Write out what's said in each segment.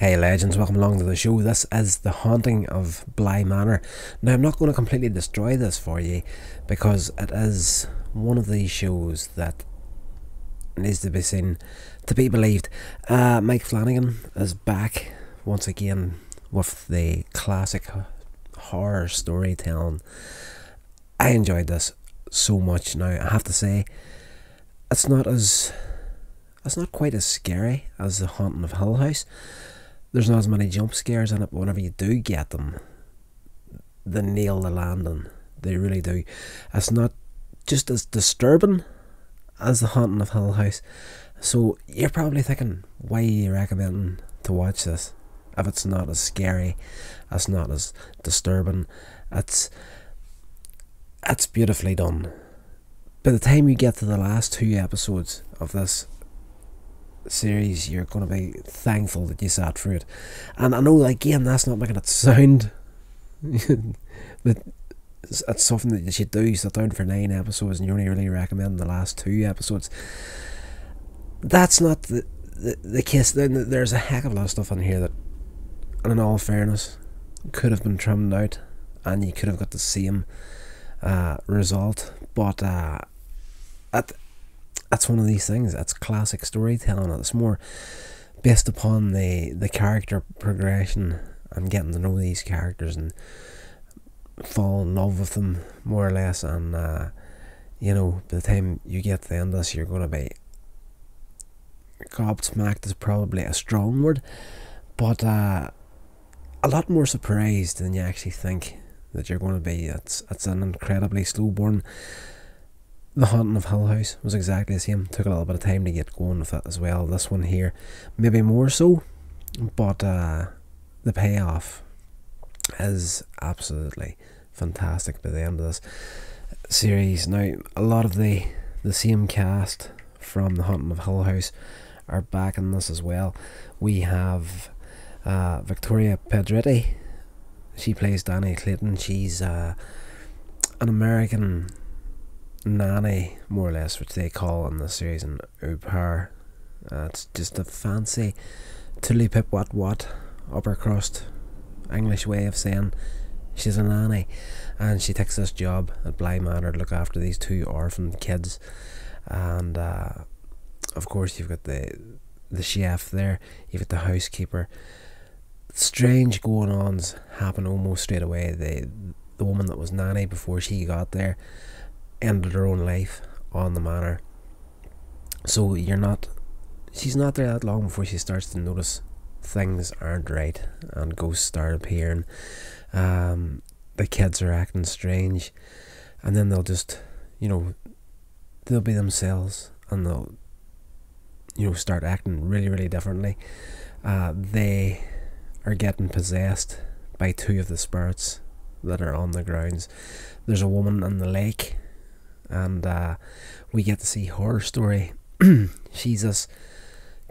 Hey legends, welcome along to the show. This is The Haunting of Bly Manor. Now I'm not going to completely destroy this for you because it is one of these shows that needs to be seen to be believed. Mike Flanagan is back once again with the classic horror storytelling. I enjoyed this so much. Now I have to say it's not quite as scary as The Haunting of Hill House. There's not as many jump scares in it, but whenever you do get them, they nail the landing. They really do. It's not just as disturbing as The Haunting of Hill House. So you're probably thinking, why are you recommending to watch this if it's not as scary, it's not as disturbing? It's beautifully done. By the time you get to the last 2 episodes of this series, you're going to be thankful that you sat through it. And I know, again, that's not making it sound that it's something that you should do. Sit down for 9 episodes and you only really recommend the last 2 episodes. That's not the case. There's a heck of a lot of stuff in here that, and in all fairness, could have been trimmed out and you could have got the same result, but that's one of these things. It's classic storytelling. It's more based upon the character progression and getting to know these characters and fall in love with them more or less. And you know, by the time you get to the end of this, you're going to be gobsmacked is probably a strong word, but a lot more surprised than you actually think that you're going to be. It's an incredibly slow burn. The Haunting of Hill House was exactly the same. Took a little bit of time to get going with it as well. This one here, maybe more so, but the payoff is absolutely fantastic by the end of this series. Now, a lot of the same cast from The Haunting of Hill House are back in this as well. We have Victoria Pedretti. She plays Danny Clayton. She's an American nanny, more or less, which they call in this series an au pair. It's just a fancy tilly pip what upper crust English way of saying she's a nanny, and she takes this job at Bly Manor to look after these 2 orphan kids. And of course you've got the chef there, you've got the housekeeper. Strange going ons happen almost straight away. The woman that was nanny before she got there ended her own life on the manor, so she's not there that long before she starts to notice things aren't right and ghosts start appearing. The kids are acting strange, and then they'll just, they'll be themselves and they'll start acting really, really differently. They are getting possessed by 2 of the spirits that are on the grounds. There's a woman in the lake, and we get to see her story. She's this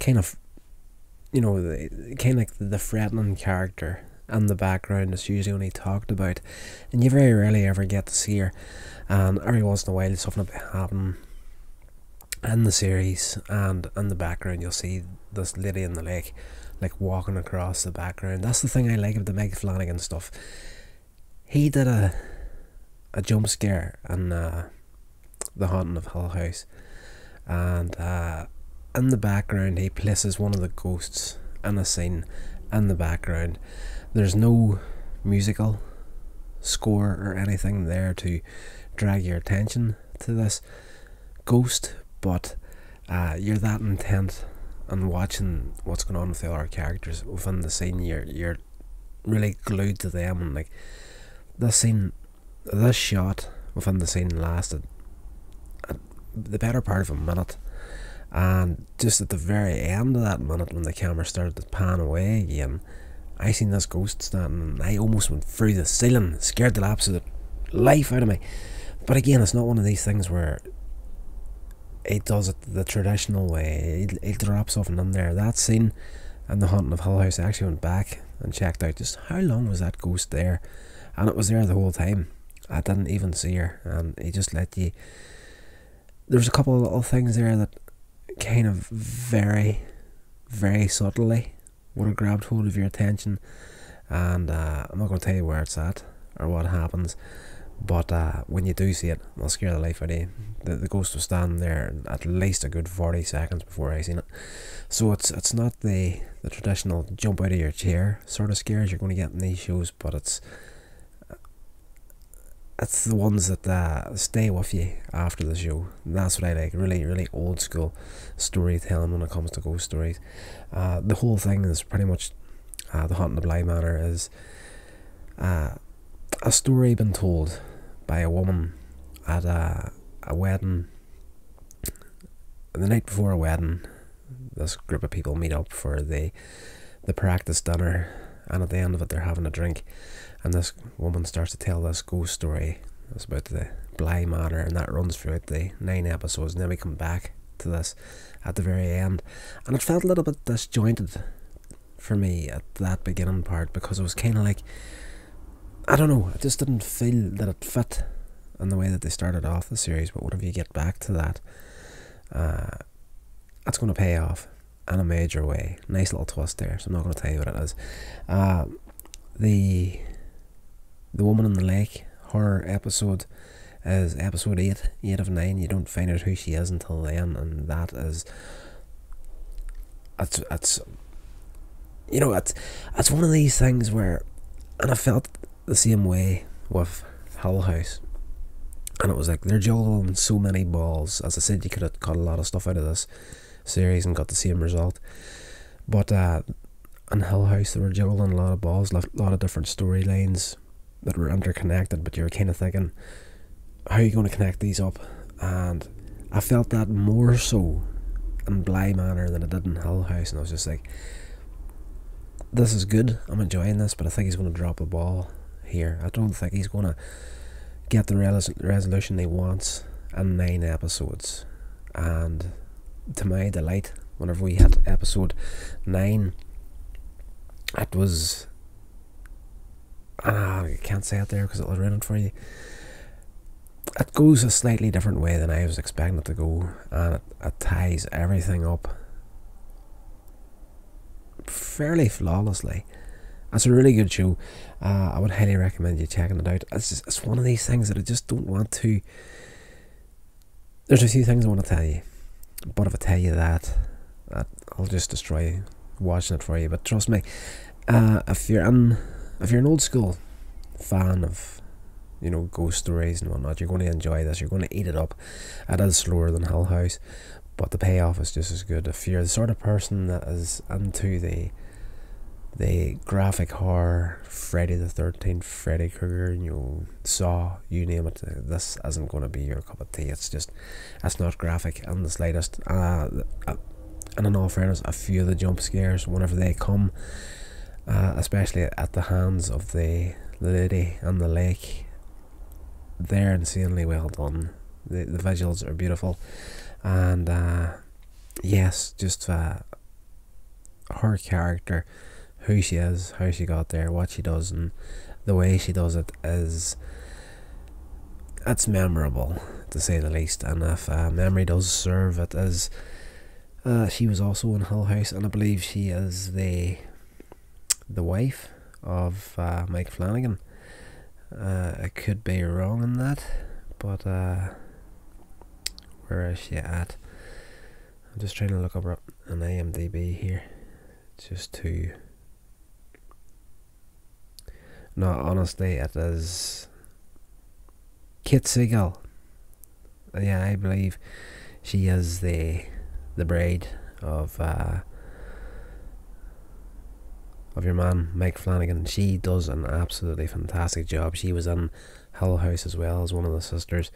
kind of, like the threatening character in the background. It's usually only talked about, and you very rarely ever get to see her. And every once in a while something will happen in the series, and in the background you'll see this lady in the lake, like walking across the background. That's the thing I like of the Mike Flanagan stuff. He did a jump scare in The Haunting of Hill House, and in the background he places one of the ghosts in a scene in the background. There's no musical score or anything there to drag your attention to this ghost, but you're that intent on watching what's going on with the other characters within the scene. You're really glued to them, and like this shot within the scene lasted the better part of a minute, and just at the very end of that minute, when the camera started to pan away again, I seen this ghost standing, and I almost went through the ceiling, scared the absolute life out of me. But again, it's not one of these things where he does it the traditional way. He drops something in there. That scene in The Haunting of Hill House, I actually went back and checked out just how long was that ghost there, and it was there the whole time. I didn't even see her, and he just let you. There's a couple of little things there that kind of very, very subtly would have grabbed hold of your attention. And I'm not going to tell you where it's at or what happens, but when you do see it, it'll scare the life out of you. The ghost was standing there at least a good 40 seconds before I seen it. So it's not the traditional jump out of your chair sort of scares you're going to get in these shows, but it's the ones that stay with you after the show. And that's what I like, really, really old school storytelling when it comes to ghost stories. The whole thing is pretty much, the Haunting of Bly Manor is a story been told by a woman at a wedding. The night before a wedding, this group of people meet up for the practice dinner, and at the end of it they're having a drink, and this woman starts to tell this ghost story. It's about the Bly Manor, and that runs throughout the 9 episodes, and then we come back to this at the very end, and it felt a little bit disjointed for me at that beginning part, because it was kind of like, I don't know, I just didn't feel that it fit in the way that they started off the series. But whenever you get back to that, that's going to pay off in a major way. Nice little twist there, so I'm not going to tell you what it is. The woman in the lake horror episode is episode 8 of 9. You don't find out who she is until then, and that is, it's you know, it's one of these things where, and I felt the same way with Hill House, and it was like they're juggling so many balls. As I said, you could have cut a lot of stuff out of this series and got the same result, but in Hill House they were juggling a lot of balls, a lot of different storylines that were interconnected, but you were kind of thinking, how are you going to connect these up? And I felt that more so in Bly Manor than I did in Hill House, and I was just like, this is good, I'm enjoying this, but I think he's going to drop the ball here. I don't think he's going to get the resolution he wants in 9 episodes. And to my delight, whenever we hit episode 9, it was, I can't say it there because it'll ruin it for you. It goes a slightly different way than I was expecting it to go, and it ties everything up fairly flawlessly. It's a really good show. I would highly recommend you checking it out. It's one of these things that I just don't want to. There's a few things I want to tell you, but if I tell you that I'll just destroy watching it for you. But trust me, if you're an old school fan of, you know, ghost stories and whatnot, you're going to enjoy this. You're going to eat it up. It is slower than Hill House, but the payoff is just as good. If you're the sort of person that is into the graphic horror, Friday the 13th, Freddy Krueger, you know, Saw, you name it, this isn't going to be your cup of tea. It's not graphic in the slightest. And in all fairness, a few of the jump scares, whenever they come, especially at the hands of the lady on the lake, they're insanely well done. The visuals are beautiful, and yes, just her character, who she is, how she got there, what she does, and the way she does it it's memorable, to say the least. And if memory does serve, it is, she was also in Hill House, and I believe she is the wife of Mike Flanagan. I could be wrong in that, but where is she at? I'm just trying to look up an IMDb here, just to. No, honestly, it is Kit Siegel. Yeah, I believe she is the bride of your man Mike Flanagan. She does an absolutely fantastic job. She was in Hill House as well as one of the sisters,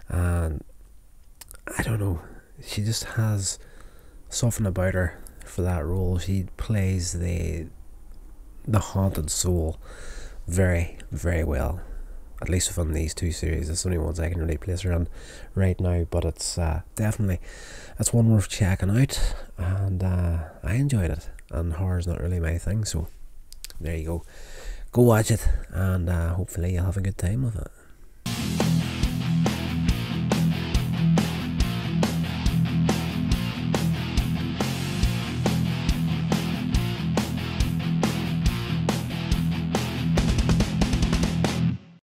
and I don't know, she just has something about her for that role. She plays the haunted soul very, very well, at least within these 2 series. It's the only ones I can really place her in right now, but it's definitely, it's one worth checking out, and I enjoyed it, and horror's not really my thing, so there you go watch it, and hopefully you'll have a good time with it.